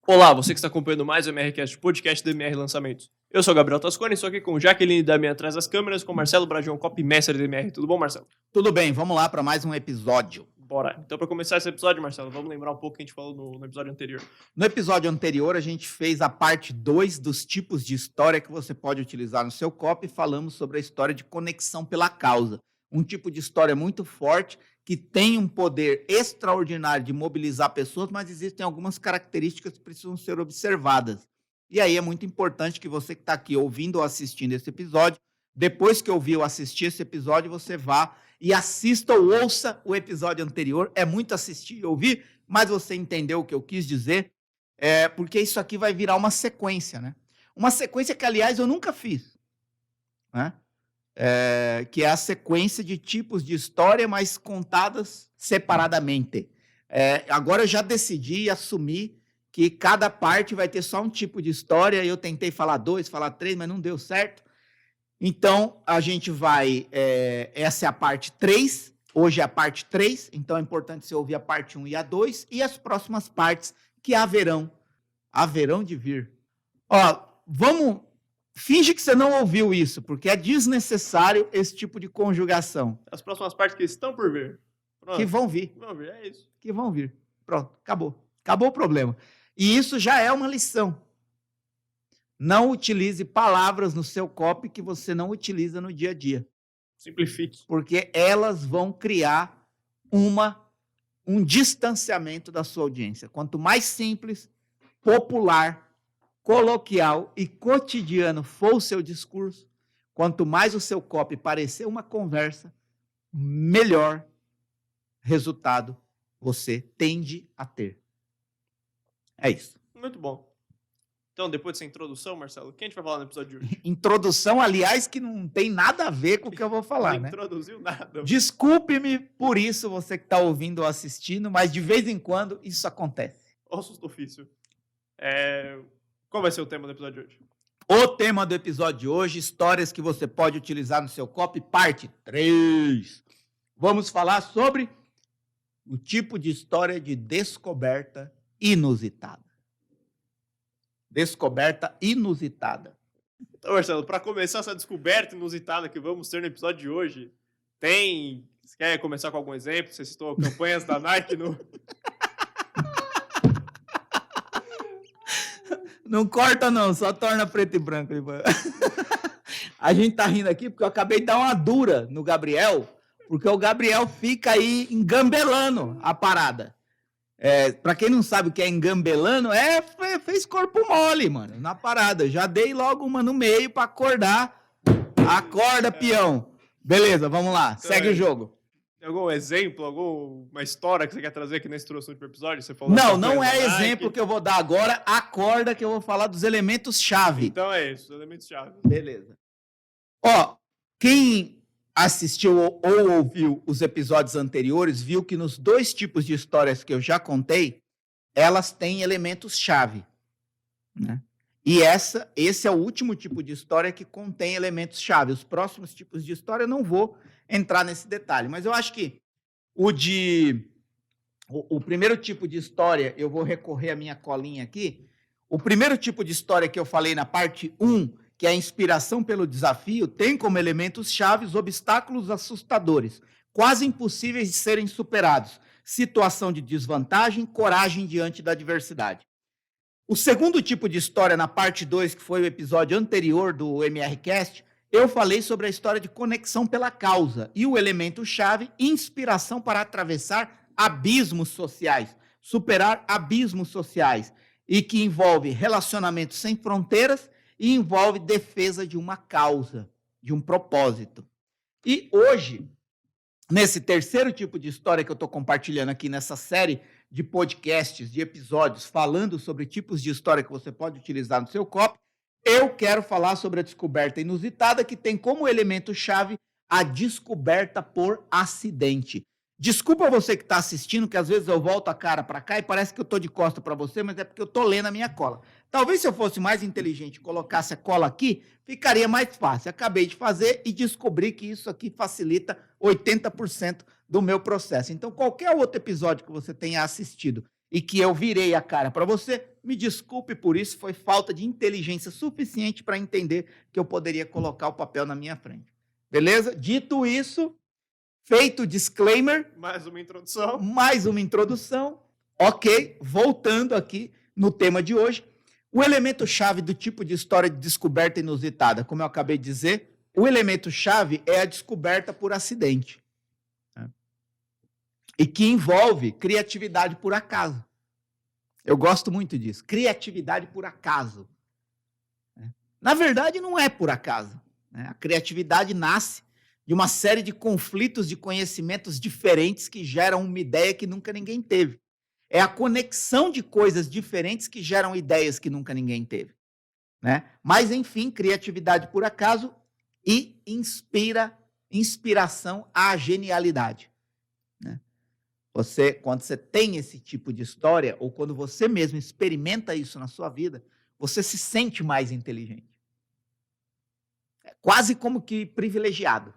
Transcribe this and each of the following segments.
Olá, você que está acompanhando mais o MRCast, podcast do MR Lançamentos. Eu sou o Gabriel Tascone, estou aqui com Jaqueline Damian atrás das câmeras, com Marcelo Brajão, copymestre do MR. Tudo bom, Marcelo? Tudo bem, vamos lá para mais um episódio. Bora. Então, para começar esse episódio, Marcelo, vamos lembrar um pouco o que a gente falou no episódio anterior. No episódio anterior, a gente fez a parte 2 dos tipos de história que você pode utilizar no seu copy e falamos sobre a história de conexão pela causa. Um tipo de história muito forte que tem um poder extraordinário de mobilizar pessoas, mas existem algumas características que precisam ser observadas. E aí é muito importante que você que está aqui ouvindo ou assistindo esse episódio, depois que ouvir ou assistir esse episódio, você vá e assista ou ouça o episódio anterior. É muito assistir e ouvir, mas você entendeu o que eu quis dizer, porque isso aqui vai virar uma sequência, né? Uma sequência que, aliás, eu nunca fiz, né? Que é a sequência de tipos de história, mas contadas separadamente. Agora eu já decidi e assumi que cada parte vai ter só um tipo de história. Eu tentei falar 2, falar 3, mas não deu certo. Então, a gente vai... essa é a parte 3, hoje é a parte 3, então é importante você ouvir a parte 1 e a 2, e as próximas partes que haverão de vir. Finge que você não ouviu isso, porque é desnecessário esse tipo de conjugação. As próximas partes que estão por vir. Pronto. Que vão vir. Vão vir, é isso. Que vão vir. Pronto, acabou. Acabou o problema. E isso já é uma lição. Não utilize palavras no seu copy que você não utiliza no dia a dia. Simplifique. Porque elas vão criar um distanciamento da sua audiência. Quanto mais simples, popular, coloquial e cotidiano for o seu discurso, quanto mais o seu copy parecer uma conversa, melhor resultado você tende a ter. É isso. Muito bom. Então, depois dessa introdução, Marcelo, o que a gente vai falar no episódio de hoje? Introdução, aliás, que não tem nada a ver com o que eu vou falar, Não introduziu nada. Desculpe-me por isso, você que está ouvindo ou assistindo, mas de vez em quando isso acontece. Ossos do ofício. Qual vai ser o tema do episódio de hoje? O tema do episódio de hoje, histórias que você pode utilizar no seu copy, parte 3. Vamos falar sobre o tipo de história de descoberta inusitada. Descoberta inusitada. Então, Marcelo, para começar essa descoberta inusitada que vamos ter no episódio de hoje, você quer começar com algum exemplo? Você citou campanhas da Nike no... Não corta não, só torna preto e branco. A gente tá rindo aqui porque eu acabei de dar uma dura no Gabriel, porque o Gabriel fica aí engambelando a parada. Pra quem não sabe o que é engambelando, fez corpo mole, mano, na parada. Já dei logo uma no meio pra acordar. Acorda, peão. Beleza, vamos lá, então, segue o jogo. Tem algum exemplo, alguma história que você quer trazer aqui nesse introdução do episódio? Você falou não é exemplo que eu vou dar agora. Acorda que eu vou falar dos elementos-chave. Então é isso, os elementos-chave. Beleza. Quem assistiu ou ouviu os episódios anteriores viu que nos 2 tipos de histórias que eu já contei, elas têm elementos-chave, né? E esse é o último tipo de história que contém elementos-chave. Os próximos tipos de história eu não vou entrar nesse detalhe, mas eu acho que o primeiro tipo de história, eu vou recorrer à minha colinha aqui. O primeiro tipo de história que eu falei na parte 1, que é a inspiração pelo desafio, tem como elementos-chave obstáculos assustadores, quase impossíveis de serem superados, situação de desvantagem, coragem diante da adversidade. O segundo tipo de história, na parte 2, que foi o episódio anterior do MRCast, eu falei sobre a história de conexão pela causa e o elemento-chave, inspiração para atravessar abismos sociais, superar abismos sociais, e que envolve relacionamentos sem fronteiras e envolve defesa de uma causa, de um propósito. E hoje, nesse terceiro tipo de história que eu estou compartilhando aqui nessa série de podcasts, de episódios, falando sobre tipos de história que você pode utilizar no seu copy, eu quero falar sobre a descoberta inusitada, que tem como elemento-chave a descoberta por acidente. Desculpa você que está assistindo, que às vezes eu volto a cara para cá e parece que eu estou de costa para você, mas é porque eu estou lendo a minha cola. Talvez se eu fosse mais inteligente e colocasse a cola aqui, ficaria mais fácil. Acabei de fazer e descobri que isso aqui facilita 80% do meu processo. Então, qualquer outro episódio que você tenha assistido e que eu virei a cara para você, me desculpe por isso, foi falta de inteligência suficiente para entender que eu poderia colocar o papel na minha frente. Beleza? Dito isso, feito o disclaimer, Mais uma introdução. Ok, voltando aqui no tema de hoje, o elemento-chave do tipo de história de descoberta inusitada, como eu acabei de dizer, o elemento-chave é a descoberta por acidente. E que envolve criatividade por acaso. Eu gosto muito disso, criatividade por acaso. Na verdade, não é por acaso. A criatividade nasce de uma série de conflitos de conhecimentos diferentes que geram uma ideia que nunca ninguém teve. É a conexão de coisas diferentes que geram ideias que nunca ninguém teve. Mas, enfim, criatividade por acaso e inspiração à genialidade. Quando você tem esse tipo de história, ou quando você mesmo experimenta isso na sua vida, você se sente mais inteligente. É quase como que privilegiado.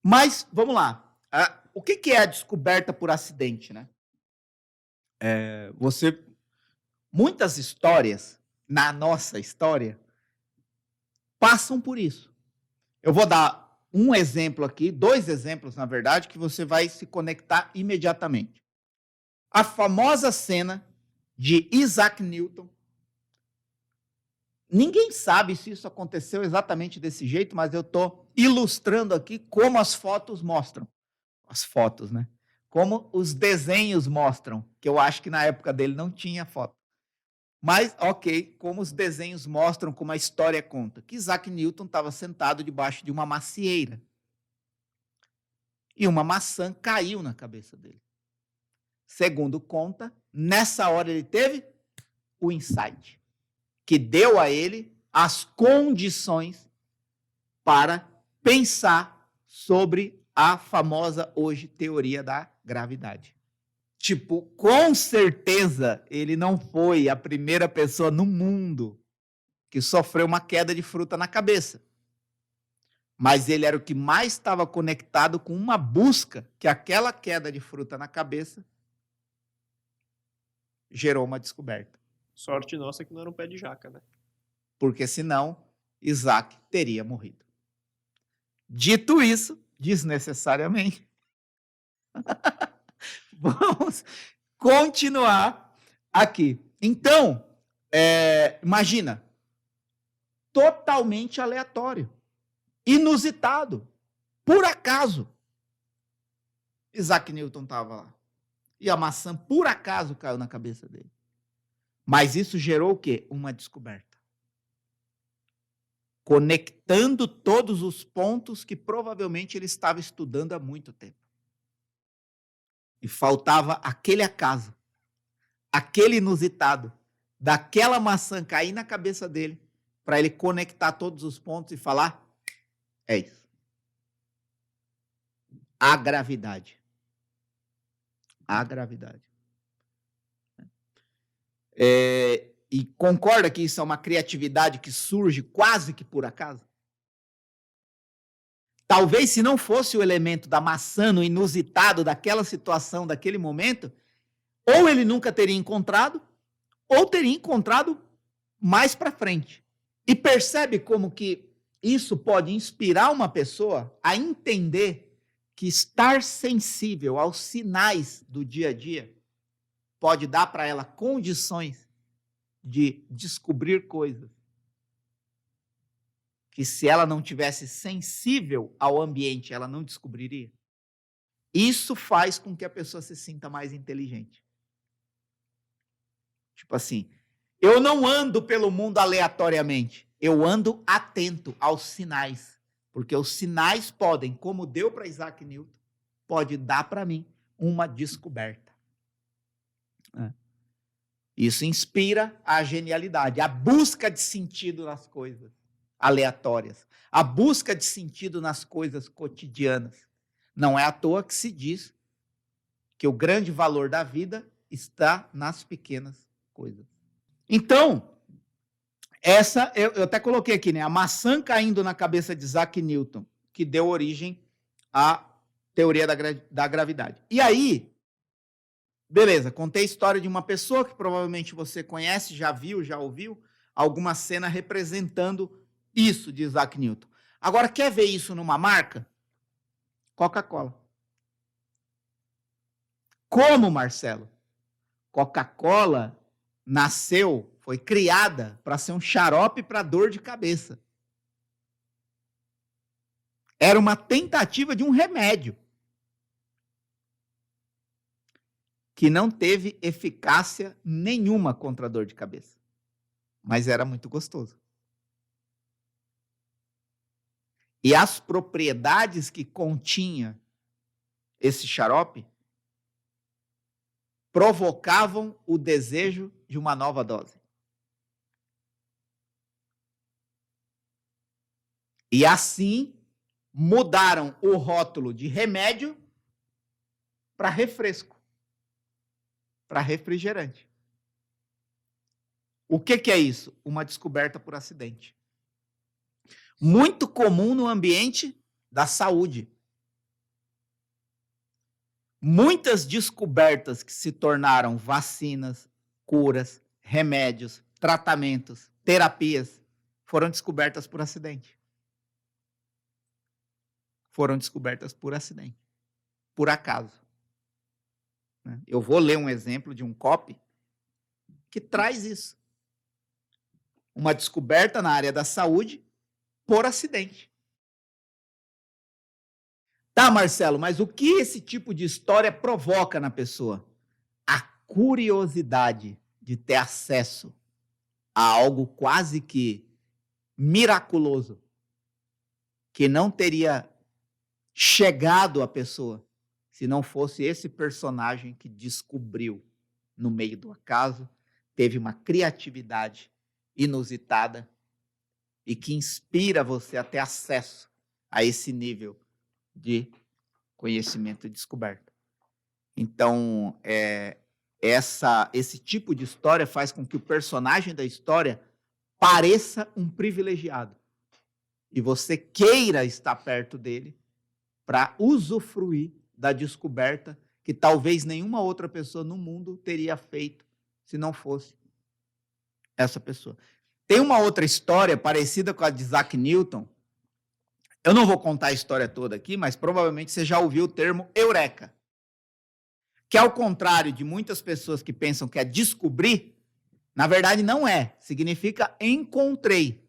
Mas, vamos lá. O que é a descoberta por acidente? Muitas histórias, na nossa história, passam por isso. Eu vou dar um exemplo aqui, 2 exemplos, na verdade, que você vai se conectar imediatamente. A famosa cena de Isaac Newton. Ninguém sabe se isso aconteceu exatamente desse jeito, mas eu estou ilustrando aqui como as fotos mostram. As fotos, Como os desenhos mostram, que eu acho que na época dele não tinha foto. Mas, ok, como os desenhos mostram, como a história conta, que Isaac Newton estava sentado debaixo de uma macieira. E uma maçã caiu na cabeça dele. Segundo conta, nessa hora ele teve o insight, que deu a ele as condições para pensar sobre a famosa hoje teoria da gravidade. Tipo, com certeza ele não foi a primeira pessoa no mundo que sofreu uma queda de fruta na cabeça. Mas ele era o que mais estava conectado com uma busca que aquela queda de fruta na cabeça gerou uma descoberta. Sorte nossa que não era um pé de jaca, Porque senão Isaac teria morrido. Dito isso, desnecessariamente, vamos continuar aqui. Então, imagina, totalmente aleatório, inusitado, por acaso. Isaac Newton estava lá. E a maçã, por acaso, caiu na cabeça dele. Mas isso gerou o quê? Uma descoberta. Conectando todos os pontos que provavelmente ele estava estudando há muito tempo. E faltava aquele acaso, aquele inusitado, daquela maçã cair na cabeça dele, para ele conectar todos os pontos e falar, é isso. A gravidade. A gravidade. E concorda que isso é uma criatividade que surge quase que por acaso? Talvez se não fosse o elemento da maçã no inusitado daquela situação, daquele momento, ou ele nunca teria encontrado, ou teria encontrado mais para frente. E percebe como que isso pode inspirar uma pessoa a entender que estar sensível aos sinais do dia a dia pode dar para ela condições de descobrir coisas que, se ela não tivesse sensível ao ambiente, ela não descobriria. Isso faz com que a pessoa se sinta mais inteligente. Tipo assim, eu não ando pelo mundo aleatoriamente, eu ando atento aos sinais, porque os sinais podem, como deu para Isaac Newton, pode dar para mim uma descoberta. Isso inspira a genialidade, a busca de sentido nas coisas aleatórias, a busca de sentido nas coisas cotidianas. Não é à toa que se diz que o grande valor da vida está nas pequenas coisas. Então, essa eu até coloquei aqui, a maçã caindo na cabeça de Isaac Newton, que deu origem à teoria da gravidade. E aí, Beleza, contei a história de uma pessoa que provavelmente você conhece, já viu, já ouviu, alguma cena representando isso de Isaac Newton. Agora, quer ver isso numa marca? Coca-Cola. Como, Marcelo? Coca-Cola nasceu, foi criada para ser um xarope para dor de cabeça. Era uma tentativa de um remédio que não teve eficácia nenhuma contra a dor de cabeça. Mas era muito gostoso. E as propriedades que continha esse xarope provocavam o desejo de uma nova dose. E assim mudaram o rótulo de remédio para refresco, para refrigerante. O que é isso? Uma descoberta por acidente. Muito comum no ambiente da saúde. Muitas descobertas que se tornaram vacinas, curas, remédios, tratamentos, terapias, foram descobertas por acidente. Foram descobertas por acidente, por acaso. Eu vou ler um exemplo de um copy que traz isso. Uma descoberta na área da saúde por acidente. Tá, Marcelo, mas o que esse tipo de história provoca na pessoa? A curiosidade de ter acesso a algo quase que miraculoso, que não teria chegado à pessoa se não fosse esse personagem que descobriu no meio do acaso, teve uma criatividade inusitada e que inspira você a ter acesso a esse nível de conhecimento e descoberta. Então, esse tipo de história faz com que o personagem da história pareça um privilegiado e você queira estar perto dele para usufruir da descoberta que talvez nenhuma outra pessoa no mundo teria feito se não fosse essa pessoa. Tem uma outra história parecida com a de Isaac Newton. Eu não vou contar a história toda aqui, mas provavelmente você já ouviu o termo eureka. Que ao contrário de muitas pessoas que pensam que é descobrir, na verdade não é. Significa encontrei.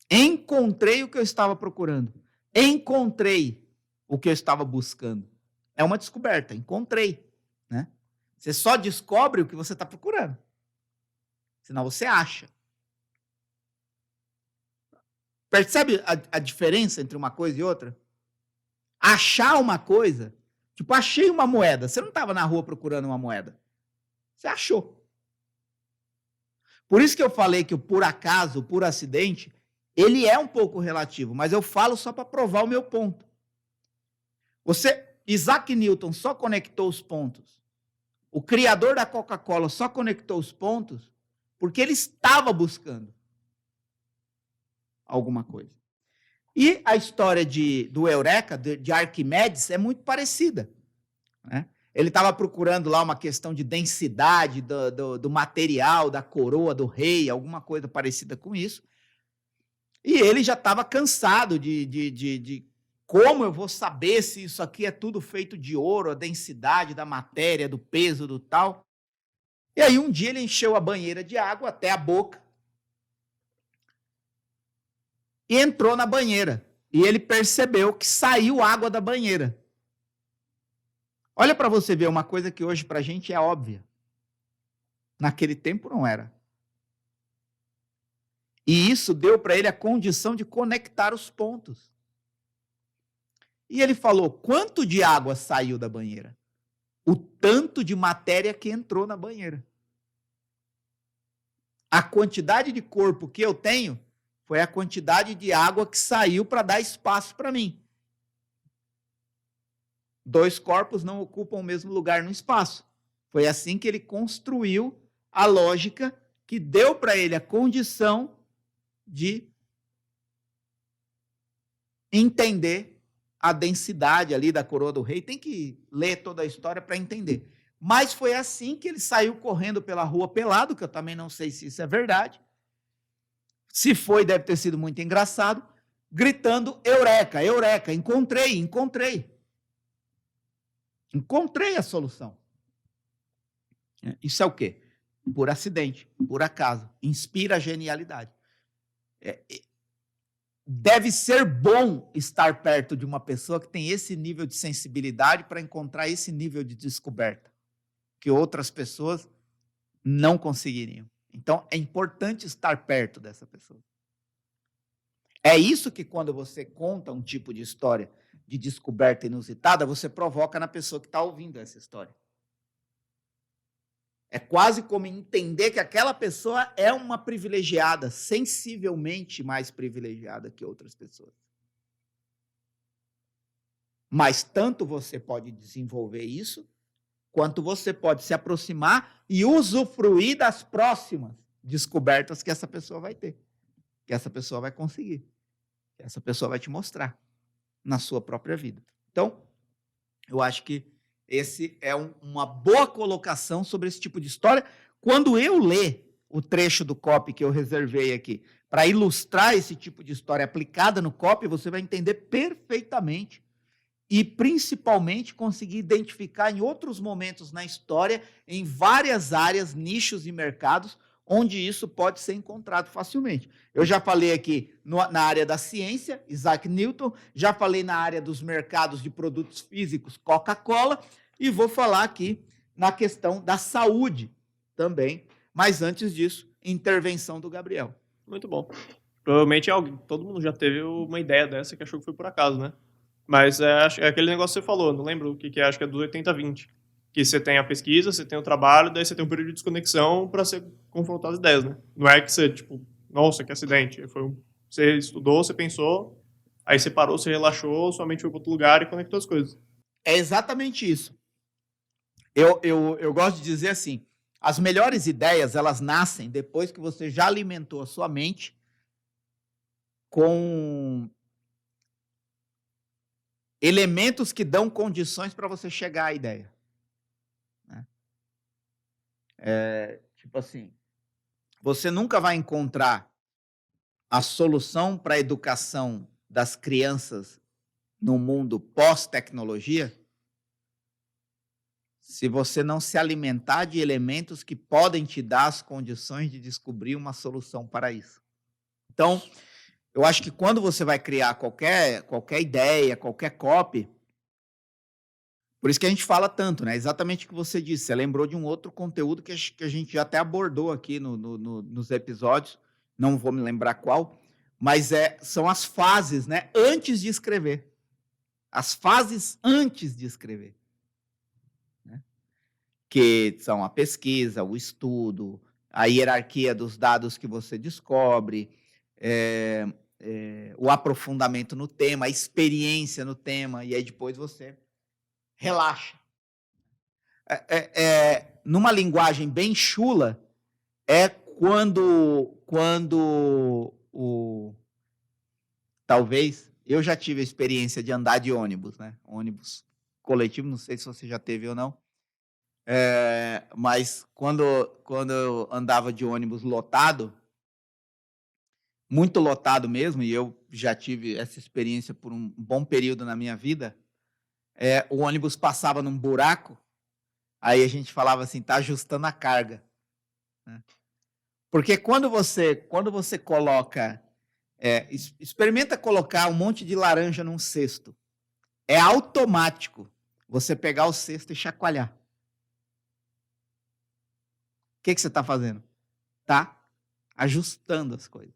Encontrei o que eu estava procurando. Encontrei o que eu estava buscando. É uma descoberta, encontrei. Né? Você só descobre o que você está procurando. Senão você acha. Percebe a diferença entre uma coisa e outra? Achar uma coisa, tipo, achei uma moeda. Você não estava na rua procurando uma moeda. Você achou. Por isso que eu falei que o por acaso, o por acidente, ele é um pouco relativo, mas eu falo só para provar o meu ponto. Isaac Newton só conectou os pontos. O criador da Coca-Cola só conectou os pontos porque ele estava buscando alguma coisa. E a história do Eureka, de Arquimedes, é muito parecida. Né? Ele estava procurando lá uma questão de densidade do material, da coroa do rei, alguma coisa parecida com isso. E ele já estava cansado de como eu vou saber se isso aqui é tudo feito de ouro, a densidade da matéria, do peso, do tal. E aí um dia ele encheu a banheira de água até a boca e entrou na banheira. E ele percebeu que saiu água da banheira. Olha para você ver uma coisa que hoje para a gente é óbvia. Naquele tempo não era. E isso deu para ele a condição de conectar os pontos. E ele falou, quanto de água saiu da banheira? O tanto de matéria que entrou na banheira. A quantidade de corpo que eu tenho foi a quantidade de água que saiu para dar espaço para mim. Dois corpos não ocupam o mesmo lugar no espaço. Foi assim que ele construiu a lógica que deu para ele a condição de entender a densidade ali da coroa do rei. Tem que ler toda a história para entender. Mas foi assim que ele saiu correndo pela rua pelado, que eu também não sei se isso é verdade. Se foi, deve ter sido muito engraçado, gritando: Eureka, Eureka, encontrei. Encontrei a solução. Isso é o quê? Por acidente, por acaso. Inspira a genialidade. Deve ser bom estar perto de uma pessoa que tem esse nível de sensibilidade para encontrar esse nível de descoberta que outras pessoas não conseguiriam. Então, é importante estar perto dessa pessoa. É isso que, quando você conta um tipo de história de descoberta inusitada, você provoca na pessoa que está ouvindo essa história. É quase como entender que aquela pessoa é uma privilegiada, sensivelmente mais privilegiada que outras pessoas. Mas tanto você pode desenvolver isso, quanto você pode se aproximar e usufruir das próximas descobertas que essa pessoa vai ter, que essa pessoa vai conseguir, que essa pessoa vai te mostrar na sua própria vida. Então, eu acho que esse é uma boa colocação sobre esse tipo de história. Quando eu ler o trecho do copy que eu reservei aqui para ilustrar esse tipo de história aplicada no copy, você vai entender perfeitamente e, principalmente, conseguir identificar em outros momentos na história, em várias áreas, nichos e mercados, onde isso pode ser encontrado facilmente. Eu já falei aqui na área da ciência, Isaac Newton, já falei na área dos mercados de produtos físicos, Coca-Cola, e vou falar aqui na questão da saúde também, mas antes disso, intervenção do Gabriel. Muito bom. Provavelmente todo mundo já teve uma ideia dessa que achou que foi por acaso, né? Mas é aquele negócio que você falou, não lembro o que é, acho que é do 80-20. Que você tem a pesquisa, você tem o trabalho, daí você tem um período de desconexão para você confrontar as ideias, né? Não é que você, tipo, nossa, que acidente. Você estudou, você pensou, aí você parou, você relaxou, sua mente foi para outro lugar e conectou as coisas. É exatamente isso. Eu gosto de dizer assim, as melhores ideias, elas nascem depois que você já alimentou a sua mente com elementos que dão condições para você chegar à ideia. Tipo assim, você nunca vai encontrar a solução para a educação das crianças no mundo pós-tecnologia se você não se alimentar de elementos que podem te dar as condições de descobrir uma solução para isso. Então, eu acho que quando você vai criar qualquer ideia, qualquer copy, por isso que a gente fala tanto, né? Exatamente o que você disse. Você lembrou de um outro conteúdo que a gente já até abordou aqui nos episódios. Não vou me lembrar qual, mas são as fases, né? Antes de escrever. As fases antes de escrever. Né? Que são a pesquisa, o estudo, a hierarquia dos dados que você descobre, o aprofundamento no tema, a experiência no tema, e aí depois você relaxa. Numa linguagem bem chula, é quando talvez, eu já tive a experiência de andar de ônibus, né? Ônibus coletivo, não sei se você já teve ou não, mas quando eu andava de ônibus lotado, muito lotado mesmo, e eu já tive essa experiência por um bom período na minha vida, o ônibus passava num buraco, aí a gente falava assim, tá ajustando a carga. Né? Porque quando você coloca, experimenta colocar um monte de laranja num cesto, é automático você pegar o cesto e chacoalhar. O que você está fazendo? Está ajustando as coisas.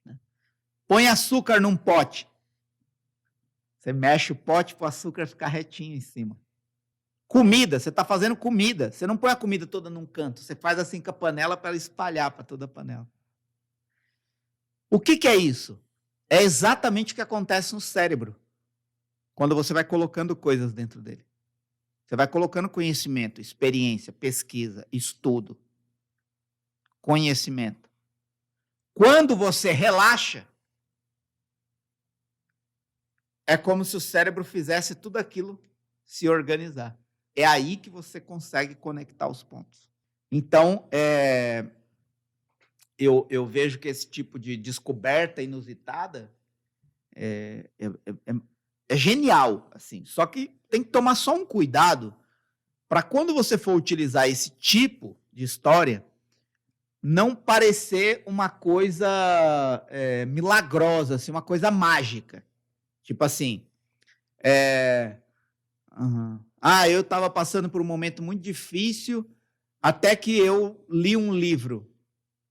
Né? Põe açúcar num pote. Você mexe o pote para o açúcar ficar retinho em cima. Comida, você está fazendo comida. Você não põe a comida toda num canto. Você faz assim com a panela para ela espalhar para toda a panela. O que é isso? É exatamente o que acontece no cérebro. Quando você vai colocando coisas dentro dele. Você vai colocando conhecimento, experiência, pesquisa, estudo. Conhecimento. Quando você relaxa, é como se o cérebro fizesse tudo aquilo se organizar. É aí que você consegue conectar os pontos. Então, eu vejo que esse tipo de descoberta inusitada é, é, é, é genial, assim. Só que tem que tomar só um cuidado para quando você for utilizar esse tipo de história, não parecer uma coisa milagrosa, assim, uma coisa mágica. Tipo assim, eu estava passando por um momento muito difícil até que eu li um livro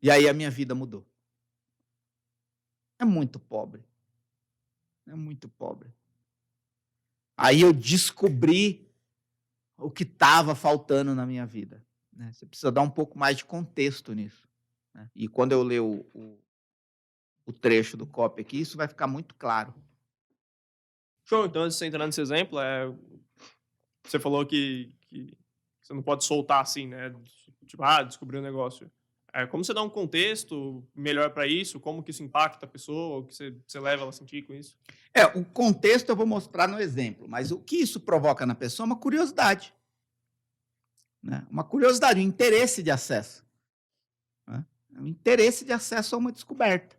e aí a minha vida mudou. É muito pobre. É muito pobre. Aí eu descobri o que estava faltando na minha vida. Né? Você precisa dar um pouco mais de contexto nisso. Né? E quando eu ler o trecho do copy aqui, isso vai ficar muito claro. Show, então, você entrando nesse exemplo, você falou que você não pode soltar assim, né? Tipo, descobri um negócio. Como você dá um contexto melhor para isso? Como que isso impacta a pessoa? O que você leva ela a sentir com isso? O contexto eu vou mostrar no exemplo, mas o que isso provoca na pessoa é uma curiosidade. Né? Uma curiosidade, um interesse de acesso. Né? Um interesse de acesso a uma descoberta.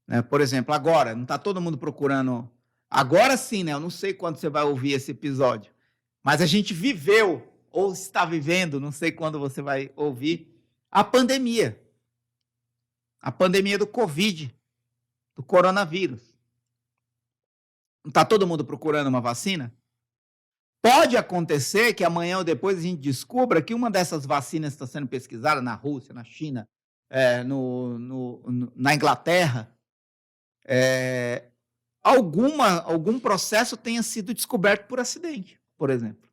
Né? Por exemplo, agora, não está todo mundo procurando... Agora sim, né? Eu não sei quando você vai ouvir esse episódio, mas a gente viveu, ou está vivendo, não sei quando você vai ouvir, a pandemia. A pandemia do Covid, do coronavírus. Não está todo mundo procurando uma vacina? Pode acontecer que amanhã ou depois a gente descubra que uma dessas vacinas está sendo pesquisada na Rússia, na China, na Inglaterra, algum processo tenha sido descoberto por acidente, por exemplo.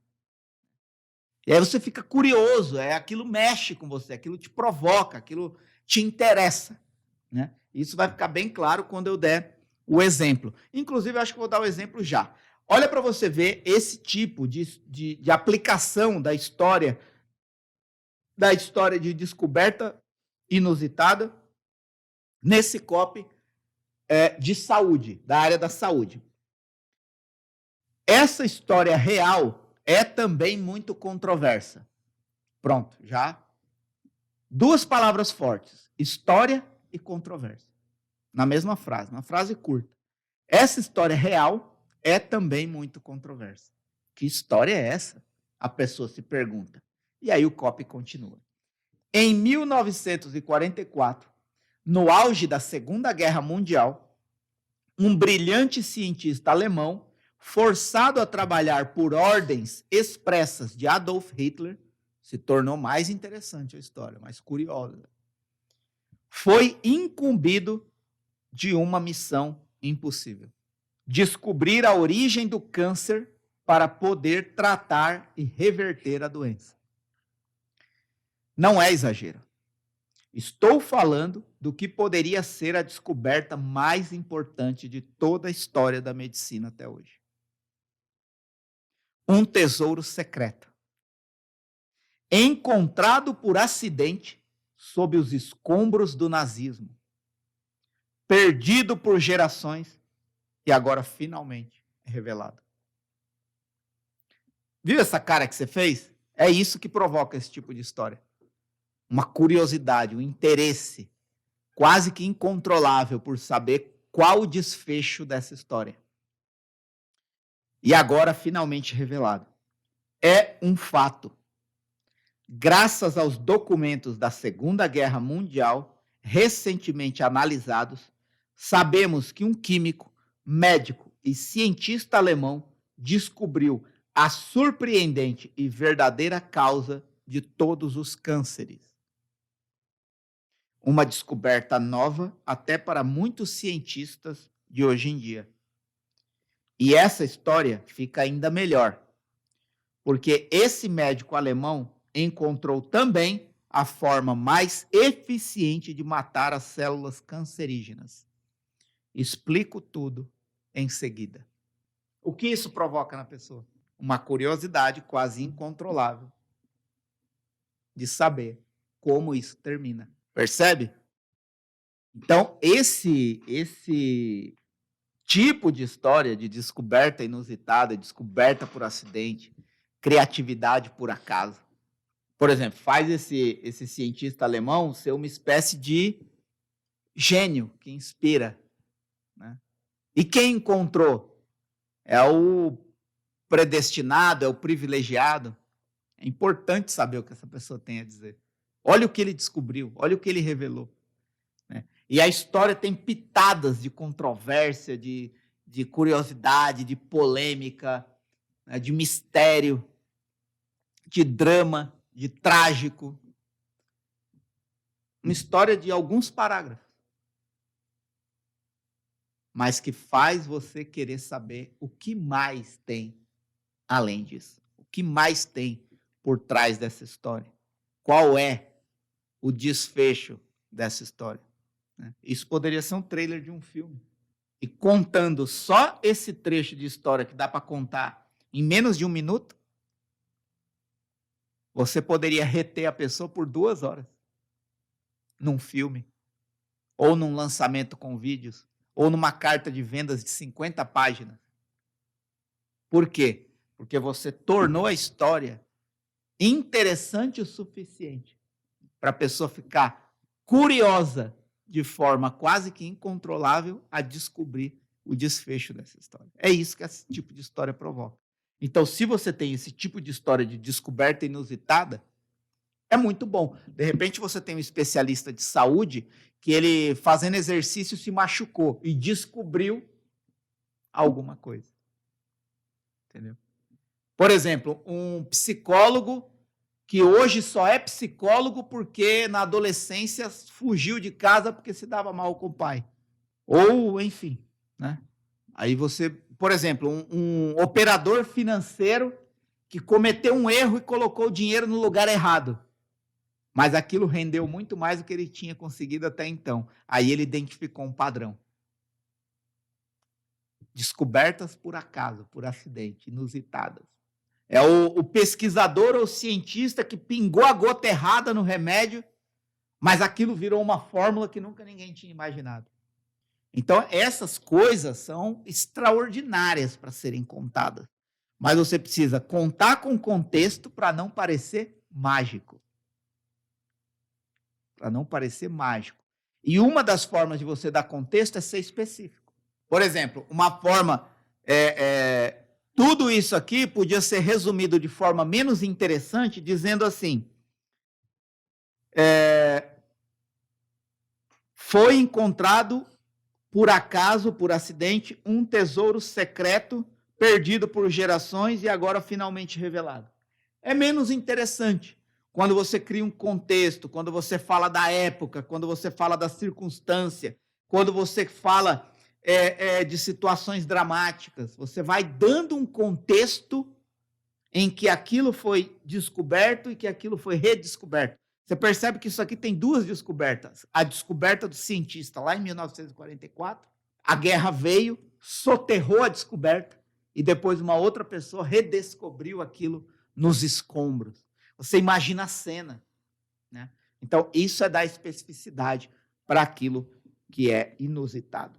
E aí você fica curioso, aquilo mexe com você, aquilo te provoca, aquilo te interessa. Né? Isso vai ficar bem claro quando eu der o exemplo. Inclusive, eu acho que vou dar o exemplo já. Olha para você ver esse tipo de aplicação da história de descoberta inusitada nesse copy de saúde, da área da saúde. Essa história real é também muito controversa. Pronto, já. 2 palavras fortes: história e controvérsia. Na mesma frase, uma frase curta. Essa história real é também muito controversa. Que história é essa? A pessoa se pergunta. E aí o copy continua. Em 1944, no auge da Segunda Guerra Mundial, um brilhante cientista alemão, forçado a trabalhar por ordens expressas de Adolf Hitler, se tornou mais interessante a história, mais curiosa. Foi incumbido de uma missão impossível: descobrir a origem do câncer para poder tratar e reverter a doença. Não é exagero. Estou falando do que poderia ser a descoberta mais importante de toda a história da medicina até hoje. Um tesouro secreto, encontrado por acidente sob os escombros do nazismo, perdido por gerações e agora finalmente é revelado. Viu essa cara que você fez? É isso que provoca esse tipo de história. Uma curiosidade, um interesse quase que incontrolável por saber qual o desfecho dessa história. E agora finalmente revelado. É um fato. Graças aos documentos da Segunda Guerra Mundial, recentemente analisados, sabemos que um químico, médico e cientista alemão descobriu a surpreendente e verdadeira causa de todos os cânceres. Uma descoberta nova até para muitos cientistas de hoje em dia. E essa história fica ainda melhor, porque esse médico alemão encontrou também a forma mais eficiente de matar as células cancerígenas. Explico tudo em seguida. O que isso provoca na pessoa? Uma curiosidade quase incontrolável de saber como isso termina. Percebe? Então, esse tipo de história de descoberta inusitada, descoberta por acidente, criatividade por acaso. Por exemplo, faz esse cientista alemão ser uma espécie de gênio que inspira, né? E quem encontrou? É o predestinado, é o privilegiado. É importante saber o que essa pessoa tem a dizer. Olha o que ele descobriu, olha o que ele revelou, né? E a história tem pitadas de controvérsia, de curiosidade, de polêmica, né, de mistério, de drama, de trágico. Uma história de alguns parágrafos, mas que faz você querer saber o que mais tem além disso. O que mais tem por trás dessa história? Qual é o desfecho dessa história? Isso poderia ser um trailer de um filme. E contando só esse trecho de história que dá para contar em menos de 1 minuto, você poderia reter a pessoa por 2 horas. Num filme, ou num lançamento com vídeos, ou numa carta de vendas de 50 páginas. Por quê? Porque você tornou a história interessante o suficiente para a pessoa ficar curiosa de forma quase que incontrolável a descobrir o desfecho dessa história. É isso que esse tipo de história provoca. Então, se você tem esse tipo de história de descoberta inusitada, é muito bom. De repente, você tem um especialista de saúde que ele, fazendo exercício, se machucou e descobriu alguma coisa. Entendeu? Por exemplo, um psicólogo que hoje só é psicólogo porque na adolescência fugiu de casa porque se dava mal com o pai. Ou, enfim, né? Aí você, por exemplo, um operador financeiro que cometeu um erro e colocou o dinheiro no lugar errado. Mas aquilo rendeu muito mais do que ele tinha conseguido até então. Aí ele identificou um padrão. Descobertas por acaso, por acidente, inusitadas. É o pesquisador ou cientista que pingou a gota errada no remédio, mas aquilo virou uma fórmula que nunca ninguém tinha imaginado. Então, essas coisas são extraordinárias para serem contadas. Mas você precisa contar com contexto para não parecer mágico. Para não parecer mágico. E uma das formas de você dar contexto é ser específico. Por exemplo, uma forma... tudo isso aqui podia ser resumido de forma menos interessante, dizendo assim: foi encontrado, por acaso, por acidente, um tesouro secreto perdido por gerações e agora finalmente revelado. É menos interessante quando você cria um contexto, quando você fala da época, quando você fala da circunstância, quando você fala de situações dramáticas. Você vai dando um contexto em que aquilo foi descoberto e que aquilo foi redescoberto. Você percebe que isso aqui tem 2 descobertas. A descoberta do cientista lá em 1944, a guerra veio, soterrou a descoberta e depois uma outra pessoa redescobriu aquilo nos escombros. Você imagina a cena, né? Então, isso é dar especificidade para aquilo que é inusitado.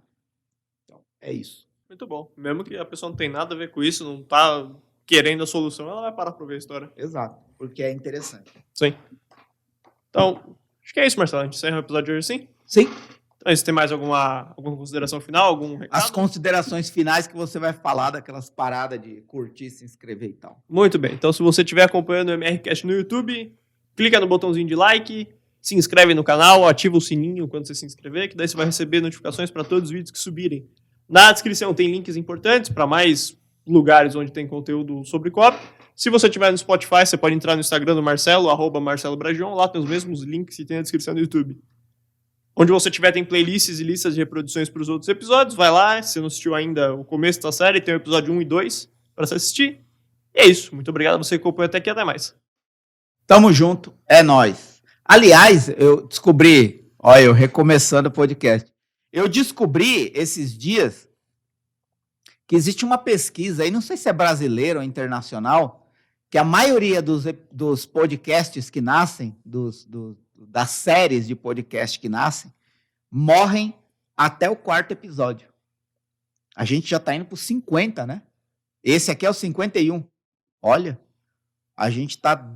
Então, é isso. Muito bom. Mesmo que a pessoa não tem nada a ver com isso, não tá querendo a solução, ela vai parar para ver a história. Exato, porque é interessante. Sim. Então, acho que é isso, Marcelo. A gente encerra o episódio de hoje, sim? Sim. Então, você tem mais alguma consideração final, algum recado? As considerações finais que você vai falar daquelas paradas de curtir, se inscrever e tal. Muito bem. Então, se você estiver acompanhando o MRCast no YouTube, clica no botãozinho de like, se inscreve no canal, ativa o sininho quando você se inscrever, que daí você vai receber notificações para todos os vídeos que subirem. Na descrição tem links importantes para mais lugares onde tem conteúdo sobre COP. Se você estiver no Spotify, você pode entrar no Instagram do Marcelo, @MarceloBragion, lá tem os mesmos links que tem na descrição do YouTube. Onde você tiver, tem playlists e listas de reproduções para os outros episódios. Vai lá, se você não assistiu ainda o começo da série, tem o episódio 1 e 2 para você assistir. E é isso. Muito obrigado a você que acompanhou até aqui. Até mais. Tamo junto. É nóis. Aliás, eu descobri... Olha, eu recomeçando o podcast. Eu descobri esses dias que existe uma pesquisa aí, não sei se é brasileira ou internacional, que a maioria dos podcasts que nascem, das séries de podcast que nascem, morrem até o 4º episódio. A gente já está indo para os 50, né? Esse aqui é o 51. Olha, A gente está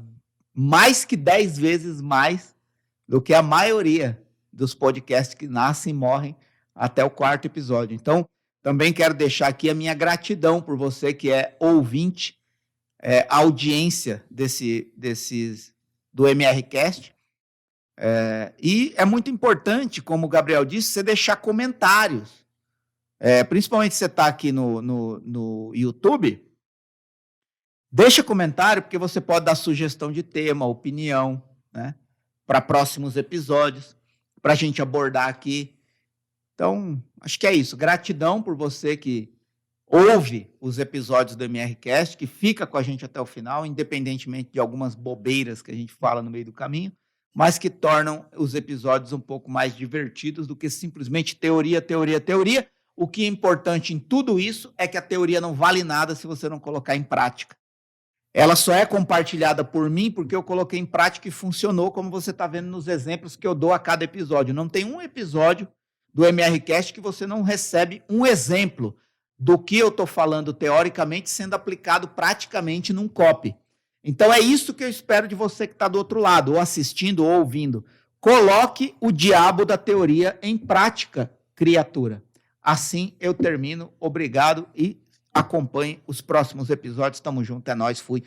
mais que 10 vezes mais do que a maioria dos podcasts que nascem e morrem até o 4º episódio. Então, também quero deixar aqui a minha gratidão por você que é ouvinte, audiência do MRCast. E é muito importante, como o Gabriel disse, você deixar comentários. Principalmente se você está aqui no YouTube, deixa comentário, porque você pode dar sugestão de tema, opinião, né, para próximos episódios, para a gente abordar aqui. Então, acho que é isso. Gratidão por você que ouve os episódios do MRCast, que fica com a gente até o final, independentemente de algumas bobeiras que a gente fala no meio do caminho, mas que tornam os episódios um pouco mais divertidos do que simplesmente teoria, teoria, teoria. O que é importante em tudo isso é que a teoria não vale nada se você não colocar em prática. Ela só é compartilhada por mim porque eu coloquei em prática e funcionou, como você está vendo nos exemplos que eu dou a cada episódio. Não tem um episódio do MRCast que você não recebe um exemplo do que eu estou falando teoricamente sendo aplicado praticamente num copy. Então é isso que eu espero de você que está do outro lado, ou assistindo ou ouvindo. Coloque o diabo da teoria em prática, criatura. Assim eu termino. Obrigado e acompanhe os próximos episódios. Tamo junto, é nóis, fui.